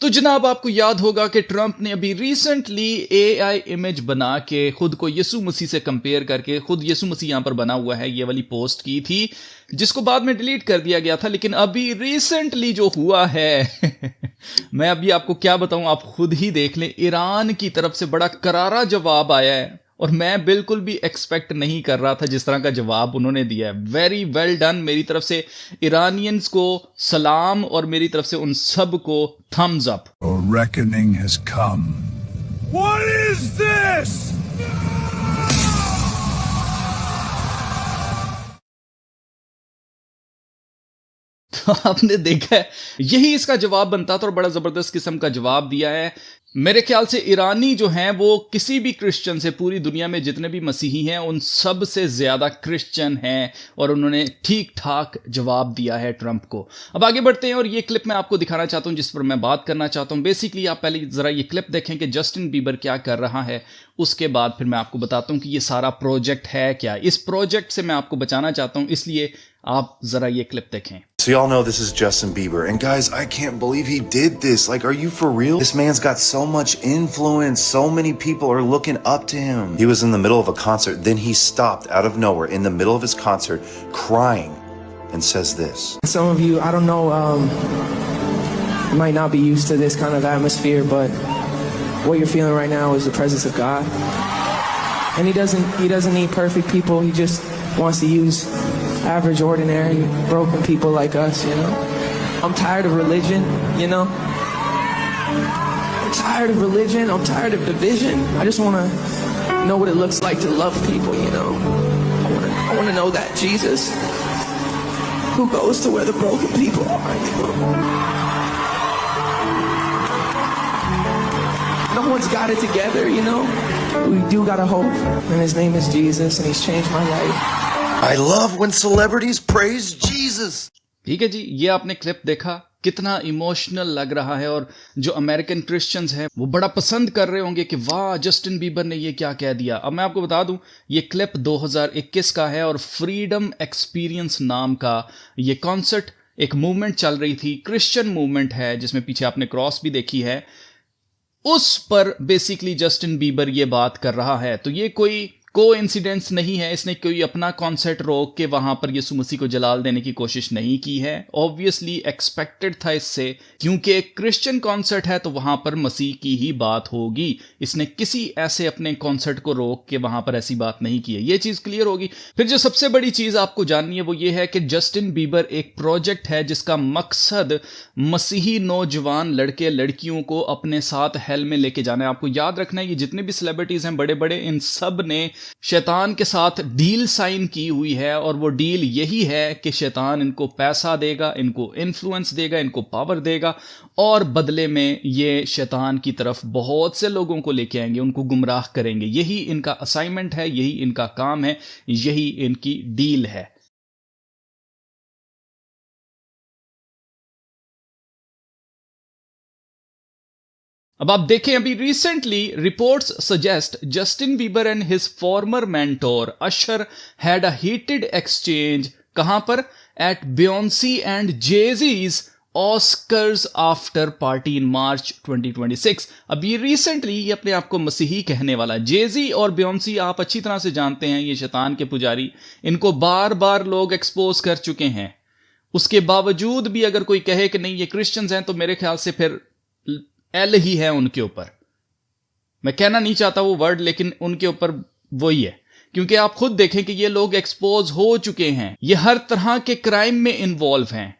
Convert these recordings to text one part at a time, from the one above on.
तो जनाब आपको याद होगा कि ट्रंप ने अभी रिसेंटली एआई इमेज बना के खुद को यीशु मसीह से कंपेयर करके खुद यीशु मसीह यहां पर बना हुआ है ये वाली पोस्ट की थी, जिसको बाद में डिलीट कर दिया गया था। लेकिन अभी रिसेंटली जो हुआ है मैं अभी आपको क्या बताऊं, आप खुद ही देख लें। ईरान की तरफ से बड़ा करारा जवाब आया है और मैं बिल्कुल भी एक्सपेक्ट नहीं कर रहा था जिस तरह का जवाब उन्होंने दिया है। वेरी वेल डन मेरी तरफ से ईरानियंस को सलाम और मेरी तरफ से उन सब को thumbs up. reckoning has come. What is this? तो आपने देखा है, यही इसका जवाब बनता था और बड़ा जबरदस्त किस्म का जवाब दिया है। मेरे ख्याल से ईरानी जो हैं वो किसी भी क्रिश्चियन से, पूरी दुनिया में जितने भी मसीही हैं उन सब से ज्यादा क्रिश्चियन हैं और उन्होंने ठीक ठाक जवाब दिया है ट्रंप को। अब आगे बढ़ते हैं और ये क्लिप मैं आपको दिखाना चाहता हूं जिस पर मैं बात करना चाहता हूं। बेसिकली आप पहले जरा ये क्लिप देखें कि जस्टिन बीबर क्या कर रहा है, उसके बाद फिर मैं आपको बताता हूं कि ये सारा प्रोजेक्ट है क्या। इस प्रोजेक्ट से मैं आपको बचाना चाहता हूं, इसलिए आप जरा ये क्लिप देखें। So y'all know this is Justin Bieber, and guys, I can't believe he did this. Like, are you for real? This man's got so much influence. So many people are looking up to him. He was in the middle of a concert, then he stopped out of nowhere in the middle of his concert, crying, and says this. Some of you, I don't know, might not be used to this kind of atmosphere, but what you're feeling right now is the presence of God. And he doesn't need perfect people. He just wants to use average, ordinary, broken people like us, you know. I'm tired of religion, you know. I'm tired of religion. I'm tired of division. I just want to know what it looks like to love people, you know. I want to know that Jesus who goes to where the broken people are, you know. No one's got it together, you know. We do got a hope, and his name is Jesus, and he's changed my life. I love when celebrities praise Jesus. ठीक है जी, ये आपने clip देखा, कितना emotional लग रहा है और जो अमेरिकन क्रिश्चियंस हैं वो बड़ा पसंद कर रहे होंगे कि वाह जस्टिन बीबर ने ये क्या कह दिया। अब मैं आपको बता दूं, ये क्लिप 2021 का है और फ्रीडम एक्सपीरियंस नाम का ये कॉन्सर्ट, एक मूवमेंट चल रही थी, क्रिश्चियन मूवमेंट है जिसमें पीछे आपने क्रॉस भी देखी है, उस पर बेसिकली जस्टिन बीबर ये बात कर रहा है। तो ये कोई कोइंसिडेंस नहीं है, इसने कोई अपना कॉन्सर्ट रोक के वहां पर यीशु मसीह को जलाल देने की कोशिश नहीं की है। ऑब्वियसली एक्सपेक्टेड था इससे, क्योंकि एक क्रिश्चियन कॉन्सर्ट है तो वहां पर मसीह की ही बात होगी। इसने किसी ऐसे अपने कॉन्सर्ट को रोक के वहां पर ऐसी बात नहीं की है, ये चीज क्लियर होगी। फिर जो सबसे बड़ी चीज आपको जाननी है वो ये है कि जस्टिन बीबर एक प्रोजेक्ट है जिसका मकसद मसीही नौजवान लड़के लड़कियों को अपने साथ हेल में लेके जाना है। आपको याद रखना है ये जितने भी सेलिब्रिटीज हैं बड़े बड़े, इन सब ने शैतान के साथ डील साइन की हुई है और वो डील यही है कि शैतान इनको पैसा देगा, इनको इन्फ्लुएंस देगा, इनको पावर देगा और बदले में ये शैतान की तरफ बहुत से लोगों को लेके आएंगे, उनको गुमराह करेंगे। यही इनका असाइनमेंट है, यही इनका काम है, यही इनकी डील है। अब आप देखें, अभी recently reports suggest Justin Bieber and his former mentor Usher had a heated exchange. कहां पर? At Beyonce and Jay Z's Oscars after party in March 2026। अभी रिसेंटली ये अपने आप को मसीही कहने वाला, जेजी और बियोंसी आप अच्छी तरह से जानते हैं, ये शैतान के पुजारी, इनको बार बार लोग एक्सपोज कर चुके हैं। उसके बावजूद भी अगर कोई कहे कि नहीं ये क्रिश्चियंस हैं, तो मेरे ख्याल से फिर एल ही है उनके ऊपर। मैं कहना नहीं चाहता वो वर्ड, लेकिन उनके ऊपर वही है, क्योंकि आप खुद देखें कि ये लोग एक्सपोज हो चुके हैं, ये हर तरह के क्राइम में इन्वॉल्व हैं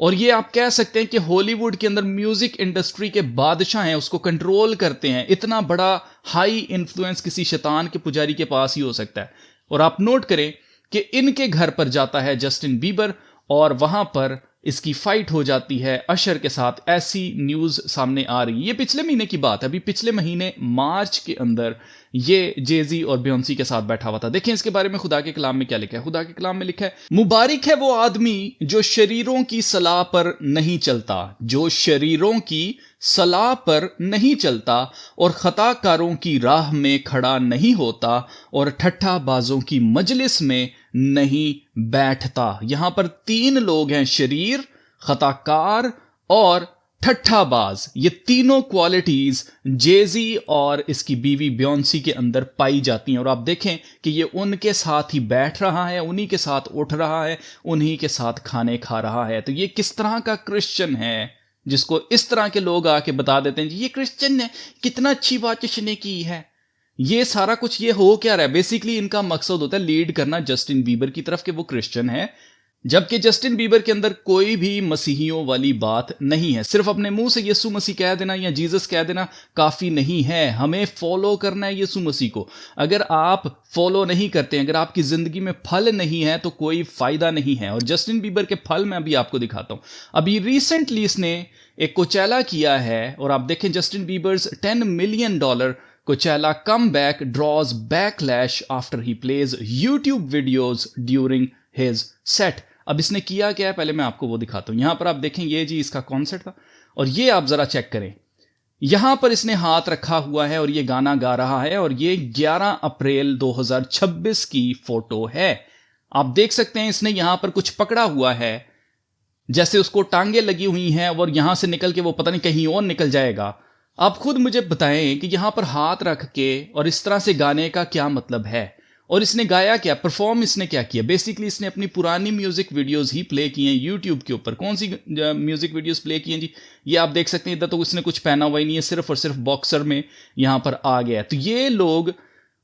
और ये आप कह सकते हैं कि हॉलीवुड के अंदर म्यूजिक इंडस्ट्री के बादशाह हैं, उसको कंट्रोल करते हैं। इतना बड़ा हाई इन्फ्लुएंस किसी शैतान के पुजारी के पास ही हो सकता है। और आप नोट करें कि इनके घर पर जाता है जस्टिन बीबर और वहां पर इसकी फाइट हो जाती है अशर के साथ। ऐसी न्यूज सामने आ रही है, ये पिछले महीने की बात है, अभी पिछले महीने मार्च के अंदर ये जेजी और बियोंसी के साथ बैठा हुआ था। देखें इसके बारे में खुदा के कलाम में क्या लिखा है। खुदा के कलाम में लिखा है, मुबारक है वो आदमी जो शरीरों की सलाह पर नहीं चलता, जो शरीरों की सलाह पर नहीं चलता और खताकारों की राह में खड़ा नहीं होता और ठट्ठाबाजों की मजलिस में नहीं बैठता। यहां पर तीन लोग हैं, शरीर, खताकार और ठट्ठाबाज, ये तीनों क्वालिटीज जेजी और इसकी बीवी बियोंसी के अंदर पाई जाती हैं। और आप देखें कि ये उनके साथ ही बैठ रहा है, उन्हीं के साथ उठ रहा है, उन्हीं के साथ खाने खा रहा है। तो ये किस तरह का क्रिश्चियन है जिसको इस तरह के लोग आके बता देते हैं ये क्रिश्चियन है, कितना अच्छी बात इसने की है। ये सारा कुछ ये हो क्या रहा है? बेसिकली इनका मकसद होता है लीड करना जस्टिन बीबर की तरफ कि वो क्रिश्चियन है, जबकि जस्टिन बीबर के अंदर कोई भी मसीहियों वाली बात नहीं है। सिर्फ अपने मुंह से यीशु मसीह कह देना या जीसस कह देना काफी नहीं है, हमें फॉलो करना है यीशु मसीह को। अगर आप फॉलो नहीं करते, अगर आपकी जिंदगी में फल नहीं है तो कोई फायदा नहीं है। और जस्टिन बीबर के फल मैं अभी आपको दिखाता हूं। अभी रिसेंटली इसने एक कोचेला किया है और आप देखें Justin Bieber's $10 million Coachella come back draws backlash after he plays YouTube videos during his set. अब इसने किया क्या है पहले मैं आपको वो दिखाता हूं। यहां पर आप देखें ये जी इसका कॉन्सर्ट था और ये आप जरा चेक करें, यहां पर इसने हाथ रखा हुआ है और ये गाना गा रहा है और ये 11 अप्रैल 2026 की फोटो है। आप देख सकते हैं इसने यहां पर कुछ पकड़ा हुआ है, जैसे उसको टांगे लगी हुई हैं और यहां से निकल के वो पता नहीं कहीं और निकल जाएगा। आप खुद मुझे बताएं कि यहां पर हाथ रख के और इस तरह से गाने का क्या मतलब है। और इसने गाया क्या, परफॉर्म इसने क्या किया? बेसिकली इसने अपनी पुरानी म्यूजिक वीडियोस ही प्ले किए हैं यूट्यूब के ऊपर। कौन सी म्यूजिक वीडियोस प्ले किए हैं जी? ये आप देख सकते हैं, इधर तो इसने कुछ पहना हुआ ही नहीं है, सिर्फ और सिर्फ बॉक्सर में यहां पर आ गया। तो ये लोग,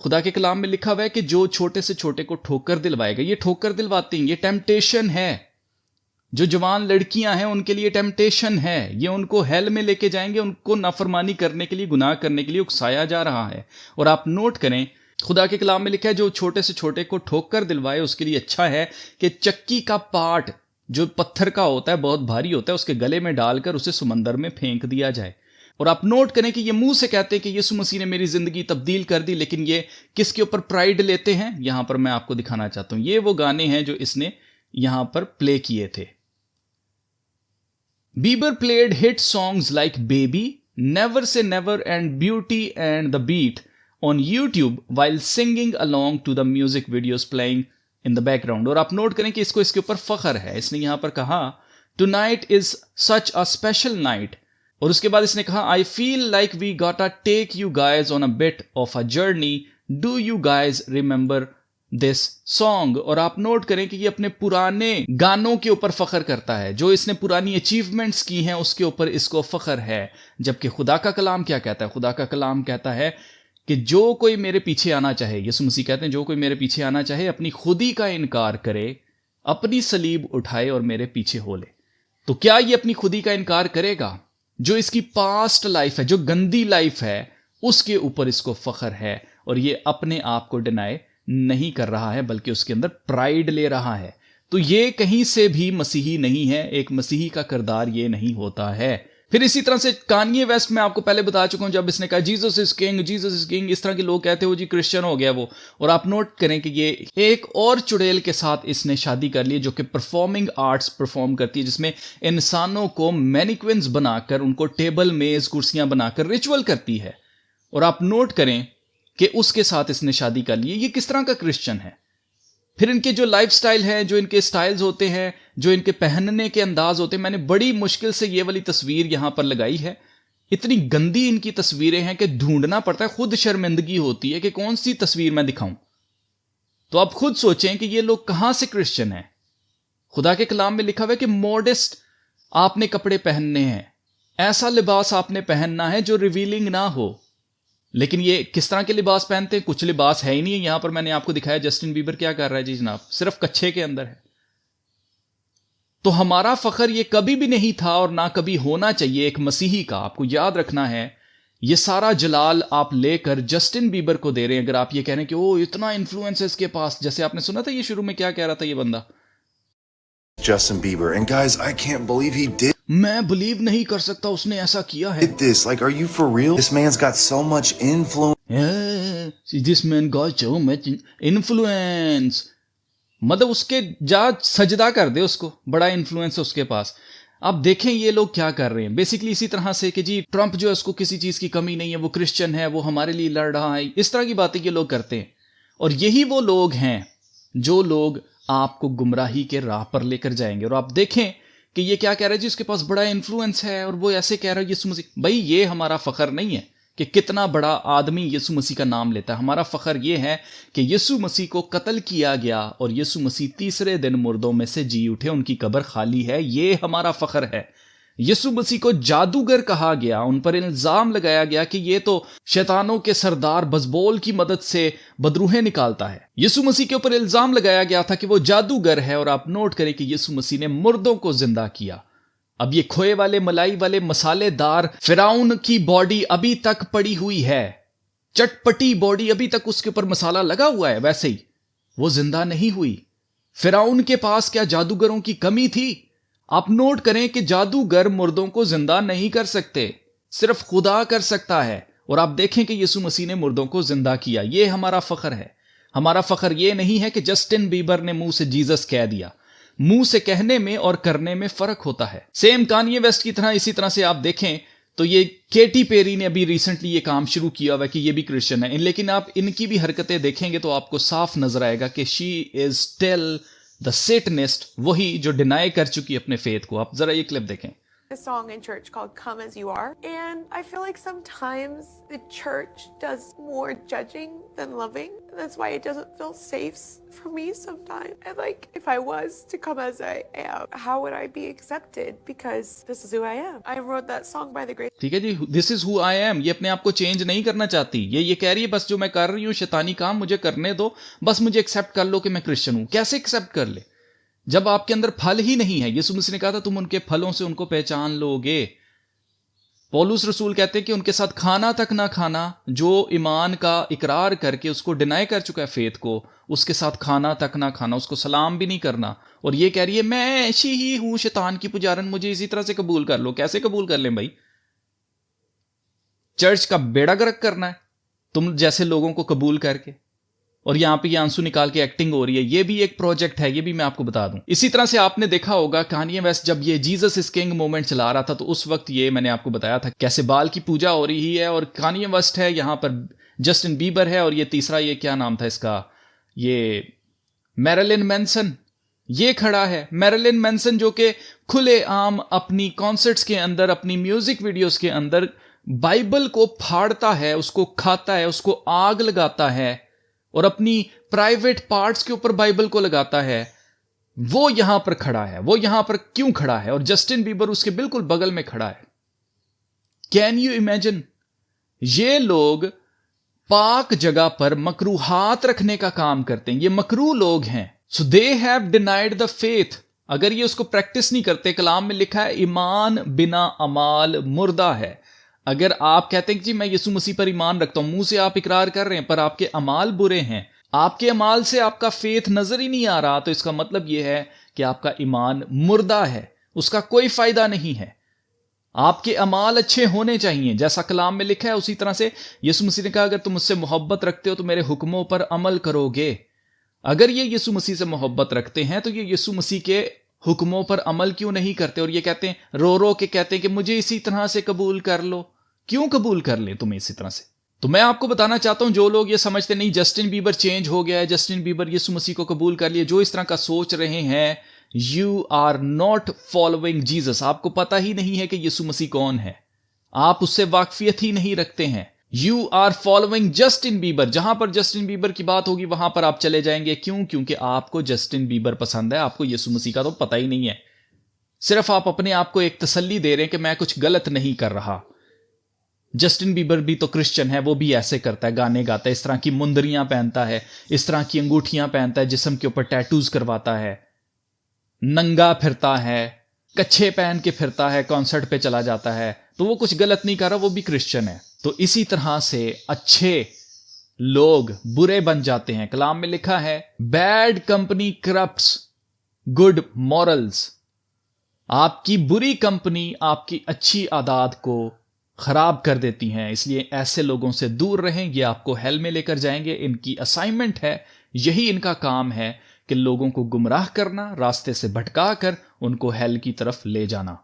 खुदा के कलाम में लिखा हुआ है कि जो छोटे से छोटे को ठोकर दिलवाएगा, ये ठोकर दिलवाते हैं, ये टेम्पटेशन है। जो जवान लड़कियां हैं उनके लिए टेम्पटेशन है, ये उनको हेल में लेके जाएंगे, उनको नाफरमानी करने के लिए, गुनाह करने के लिए उकसाया जा रहा है। और आप नोट करें, खुदा के कलाम में लिखा है जो छोटे से छोटे को ठोकर दिलवाए उसके लिए अच्छा है कि चक्की का पार्ट जो पत्थर का होता है, बहुत भारी होता है, उसके गले में डालकर उसे समंदर में फेंक दिया जाए। और आप नोट करें कि ये मुंह से कहते हैं कि यीशु मसीह ने मेरी जिंदगी तब्दील कर दी, लेकिन ये किसके ऊपर प्राइड लेते हैं? यहां पर मैं आपको दिखाना चाहता हूं, ये वो गाने हैं जो इसने यहां पर प्ले किए थे। Bieber played hit songs like Baby, Never Say Never and Beauty and the Beat on YouTube while singing along to the music videos playing in the background। और आप नोट करें कि इसको इसके ऊपर फख्र है। इसने यहां पर कहा Tonight is such a special night, और उसके बाद इसने कहा I feel like we gotta take you guys on a bit of a journey, do you guys remember this song. और आप नोट करें कि ये अपने पुराने गानों के ऊपर फख्र करता है, जो इसने पुरानी अचीवमेंट्स की हैं उसके ऊपर इसको फख्र है। जबकि खुदा का कलाम क्या कहता है? खुदा का कलाम कहता है कि जो कोई मेरे पीछे आना चाहे, यीशु मसीह कहते हैं जो कोई मेरे पीछे आना चाहे अपनी खुदी का इनकार करे, अपनी सलीब उठाए और मेरे पीछे हो ले। तो क्या ये अपनी खुदी का इनकार करेगा? जो इसकी पास्ट लाइफ है, जो गंदी लाइफ है, उसके ऊपर इसको फख्र है और ये अपने आप को डिनाई नहीं कर रहा है, बल्कि उसके अंदर प्राइड ले रहा है। तो ये कहीं से भी मसीही नहीं है, एक मसीही का किरदार ये नहीं होता है। फिर इसी तरह से कान्ये वेस्ट में आपको पहले बता चुका हूं, जब इसने कहा Jesus is king, Jesus is king, इस तरह के लोग कहते हो जी क्रिश्चियन हो गया वो। और आप नोट करें कि ये एक और चुड़ैल के साथ इसने शादी कर ली जो कि परफॉर्मिंग आर्ट्स परफॉर्म करती है, जिसमें इंसानों को मैनिक्विन्स बनाकर उनको टेबल मेज कुर्सियां बनाकर रिचुअल करती है। और आप नोट करें कि उसके साथ इसने शादी कर ली। ये किस तरह का क्रिश्चियन है? फिर इनके जो लाइफस्टाइल है, जो इनके स्टाइल्स होते हैं, जो इनके पहनने के अंदाज होते हैं, मैंने बड़ी मुश्किल से ये वाली तस्वीर यहां पर लगाई है। इतनी गंदी इनकी तस्वीरें हैं कि ढूंढना पड़ता है, खुद शर्मिंदगी होती है कि कौन सी तस्वीर मैं दिखाऊं। तो आप खुद सोचें कि ये लोग कहां से क्रिश्चियन हैं। खुदा के कलाम में लिखा हुआ है कि मॉडेस्ट आपने कपड़े पहनने हैं, ऐसा लिबास आपने पहनना है जो रिवीलिंग ना हो। लेकिन ये किस तरह के लिबास पहनते हैं? कुछ लिबास है ही नहीं है। यहां पर मैंने आपको दिखाया जस्टिन बीबर क्या कर रहा है जी जनाब, सिर्फ कच्छे के अंदर है। तो हमारा फख्र ये कभी भी नहीं था और ना कभी होना चाहिए एक मसीही का। आपको याद रखना है, ये सारा जलाल आप लेकर जस्टिन बीबर को दे रहे हैं। अगर आप ये कह रहे हैं कि ओ इतना इन्फ्लुएंस है इसके पास, जैसे आपने सुना था ये शुरू में क्या कह रहा था ये बंदा, Justin Bieber. And guys, I can't believe he did मैं बिलीव नहीं कर सकता उसने ऐसा किया है। this. Like, are you for real? This man's got so much influence. This man got so much influence. मतलब उसके जा सजदा कर दे उसको, बड़ा इन्फ्लुएंस है उसके पास। अब देखें ये लोग क्या कर रहे हैं। बेसिकली इसी तरह से कि जी ट्रंप जो है उसको किसी चीज की कमी नहीं है, वो क्रिश्चियन है, वो हमारे लिए लड़ रहा है, इस तरह की बातें ये लोग करते हैं। और यही वो लोग हैं जो लोग आपको गुमराही के राह पर लेकर जाएंगे। और आप देखें कि ये क्या कह रहा है जी, उसके पास बड़ा इन्फ्लुएंस है और वो ऐसे कह रहा है यीशु मसीह। भाई ये हमारा फखर नहीं है कि कितना बड़ा आदमी यीशु मसीह का नाम लेता है। हमारा फखर ये है कि यीशु मसीह को कत्ल किया गया और यीशु मसीह तीसरे दिन मुर्दों में से जी उठे, उनकी कब्र खाली है। ये हमारा फखर है। यीशु मसीह को जादूगर कहा गया, उन पर इल्जाम लगाया गया कि ये तो शैतानों के सरदार बजबोल की मदद से बदरूहें निकालता है। यीशु मसीह के ऊपर इल्जाम लगाया गया था कि वो जादूगर है। और आप नोट करें कि यीशु मसीह ने मुर्दों को जिंदा किया। अब ये खोए वाले मलाई वाले मसालेदार फिरौन की बॉडी अभी तक पड़ी हुई है, चटपटी बॉडी, अभी तक उसके ऊपर मसाला लगा हुआ है, वैसे ही वो जिंदा नहीं हुई। फिरौन के पास क्या जादूगरों की कमी थी? आप नोट करें कि जादूगर मुर्दों को जिंदा नहीं कर सकते, सिर्फ खुदा कर सकता है। और आप देखें कि यीशु मसीह ने मुर्दों को जिंदा किया। ये हमारा फखर है। हमारा फखर ये नहीं है कि जस्टिन बीबर ने मुंह से जीसस कह दिया। मुंह से कहने में और करने में फर्क होता है। सेम कान्ये वेस्ट की तरह, इसी तरह से आप देखें तो ये केटी पेरी ने अभी रिसेंटली ये काम शुरू किया हुआ है कि ये भी क्रिश्चियन है, लेकिन आप इनकी भी हरकतें देखेंगे तो आपको साफ नजर आएगा कि शी इज स्टिल द सेटनिस्ट, वही जो डिनाई कर चुकी अपने फेथ को। आप जरा ये क्लिप देखें। A song in church called Come As You Are, and I feel like sometimes the church does more judging than loving, and that's why it doesn't feel safe for me sometimes. And like, if I was to come as I am, how would I be accepted? Because this is who I am. I wrote that song by the grace. ठीक है जी, this is who I am. ये अपने आप को change नहीं करना चाहती। ये कह रही है बस जो मैं कर रही हूँ शैतानी काम मुझे करने दो, बस मुझे एक्सेप्ट कर लो कि मैं क्रिश्चियन हूं। कैसे एक्सेप्ट कर ले जब आपके अंदर फल ही नहीं है? यीशु मसीह ने कहा था तुम उनके फलों से उनको पहचान लोगे। पौलुस रसूल कहते हैं कि उनके साथ खाना तक ना खाना, जो ईमान का इकरार करके उसको डिनाई कर चुका है फेथ को, उसके साथ खाना तक ना खाना, उसको सलाम भी नहीं करना। और ये कह रही है मैं ऐसी ही हूं शैतान की पुजारन, मुझे इसी तरह से कबूल कर लो। कैसे कबूल कर लें भाई? चर्च का बेड़ा गर्क करना है तुम जैसे लोगों को कबूल करके। और यहां पे ये आंसू निकाल के एक्टिंग हो रही है। ये भी एक प्रोजेक्ट है, ये भी मैं आपको बता दूं। इसी तरह से आपने देखा होगा कान्ये वेस्ट जब ये जीसस इज किंग मूवमेंट चला रहा था, तो उस वक्त ये मैंने आपको बताया था कैसे बाल की पूजा हो रही है। और कान्ये वेस्ट है, यहां पर जस्टिन बीबर है, और ये तीसरा ये क्या नाम था इसका, ये मैरिलिन मैनसन ये खड़ा है। मैरिलिन मैनसन जो कि खुलेआम अपनी कॉन्सर्ट्स के अंदर, अपनी म्यूजिक वीडियोस के अंदर बाइबल को फाड़ता है, उसको खाता है, उसको आग लगाता है और अपनी प्राइवेट पार्ट्स के ऊपर बाइबल को लगाता है। वो यहां पर खड़ा है। वो यहां पर क्यों खड़ा है? और जस्टिन बीबर उसके बिल्कुल बगल में खड़ा है। Can you imagine? ये लोग पाक जगह पर मकरूहात रखने का काम करते हैं। ये मकरू लोग हैं। So they have denied the faith. अगर ये उसको प्रैक्टिस नहीं करते, कलाम में लिखा है ईमान बिना अमाल मुर्दा है। अगर आप कहते हैं कि जी मैं यीशु मसीह पर ईमान रखता हूं, मुंह से आप इकरार कर रहे हैं, पर आपके अमाल बुरे हैं, आपके अमाल से आपका फेथ नजर ही नहीं आ रहा, तो इसका मतलब यह है कि आपका ईमान मुर्दा है, उसका कोई फायदा नहीं है। आपके अमाल अच्छे होने चाहिए, जैसा कलाम में लिखा है उसी तरह से यीशु मसीह ने कहा अगर तुम मुझसे मोहब्बत रखते हो तो मेरे हुक्मों पर अमल करोगे। अगर ये यीशु मसीह से मोहब्बत रखते हैं तो ये यीशु मसीह के हुक्मों पर अमल क्यों नहीं करते? और ये कहते हैं, रो रो के कहते हैं कि मुझे इसी तरह से कबूल कर लो। क्यों कबूल कर ले तुम्हें इसी तरह से? तो मैं आपको बताना चाहता हूं, जो लोग ये समझते नहीं जस्टिन बीबर चेंज हो गया है, जस्टिन बीबर यीशु मसीह को कबूल कर लिया, जो इस तरह का सोच रहे हैं, you are not following Jesus. आपको पता ही नहीं है कि यीशु मसीह कौन है, आप उससे वाकफियत ही नहीं रखते हैं। You are following Justin Bieber. जहां पर जस्टिन बीबर की बात होगी वहां पर आप चले जाएंगे। क्यों? क्योंकि आपको जस्टिन बीबर पसंद है, आपको यीशु मसीह का तो पता ही नहीं है। सिर्फ आप अपने आप को एक तसल्ली दे रहे हैं कि मैं कुछ गलत नहीं कर रहा। जस्टिन बीबर भी तो क्रिश्चियन है, वो भी ऐसे करता है, गाने गाता है, इस तरह की मुंदरियां पहनता है, इस तरह की अंगूठियां पहनता है, जिस्म के ऊपर टैटूज करवाता है, नंगा फिरता है, कच्छे पहन के फिरता है, कॉन्सर्ट पे चला जाता है, तो वो कुछ गलत नहीं कर रहा, वो भी क्रिश्चियन है। तो इसी तरह से अच्छे लोग बुरे बन जाते हैं। कलाम में लिखा है bad company corrupts good morals. आपकी बुरी कंपनी आपकी अच्छी आदत को खराब कर देती हैं, इसलिए ऐसे लोगों से दूर रहें। ये आपको हेल में लेकर जाएंगे। इनकी असाइनमेंट है, यही इनका काम है कि लोगों को गुमराह करना, रास्ते से भटका कर उनको हेल की तरफ ले जाना।